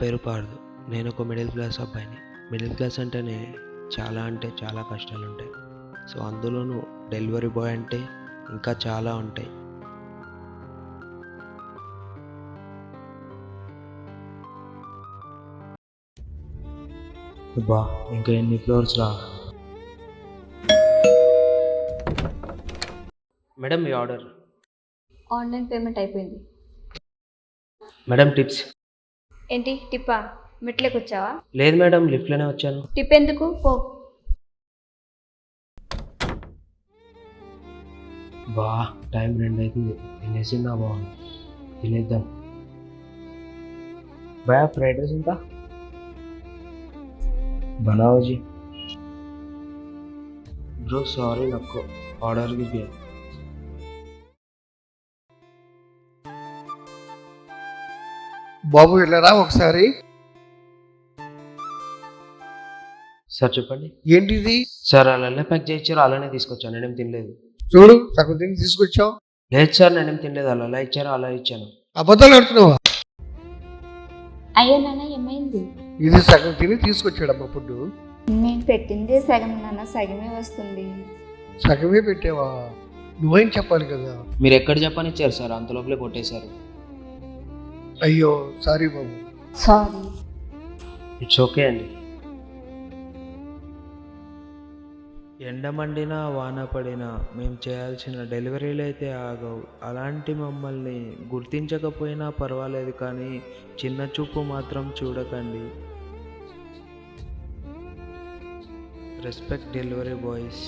పేరు పార్దు. నేను ఒక మిడిల్ క్లాస్ అబ్బాయిని. మిడిల్ క్లాస్ అంటేనే చాలా కష్టాలుంటాయి. సో అందులోనూ డెలివరీ బాయ్ అంటే ఇంకా చాలా ఉంటాయి. అబ్బా, ఇంకా ఎన్ని ఫ్లోర్స్ రా. మేడం మీ ఆర్డర్. ఆన్లైన్ పేమెంట్ అయిపోయింది. Madam tips. ఏంటి టిప్పా? మెట్లకి వచ్చావా? లేదు మేడం, లిఫ్ట్లోనే వచ్చాను. టిప్ ఎందుకు? పో. బా, టైం 2 అవుతుంది. తినేసిందా బాగుంది, తినేద్దాం. భయా ఫ్రైడ్ రైస్ ఎంత? बनाओ जी। ब्रो सॉरी, नको ऑर्डर भी दिया. బాబు వెళ్ళరా ఒకసారి. సార్ చెప్పండి. ఏంటిది? సార్ అలానే ప్యాక్ చేయించారు, అలానే తీసుకొచ్చాను. నేనేం తినలేదు. చూడు, సగం తిని తీసుకొచ్చావు. లేదు సార్, నేనేం తినలేదు. అలా ఇచ్చారు, అలా ఇచ్చాను. అబద్ధాలు ఆడుతున్నావా? అయ్యో నాన్న, ఏమైంది? ఇది సగం తిని తీసుకొచ్చాడమ్మా ఫుడ్. నేను పెట్టింది సగం నాన్న, సగమే వస్తుంది. సగమే పెట్టావా? నువ్వేం చెప్పాలి కదా. మీరు ఎక్కడ చెప్పనిచ్చారు సార్, అంత లోపలే కొట్టేశారు. అయ్యో sorry Babu. Sorry. It's okay అండి. ఎండ మండినా వాన పడినా మేము చేయాల్సిన డెలివరీలు అయితే ఆగవు. అలాంటి మమ్మల్ని గుర్తించకపోయినా పర్వాలేదు, కానీ చిన్న చూపు మాత్రం చూడకండి. Respect delivery boys.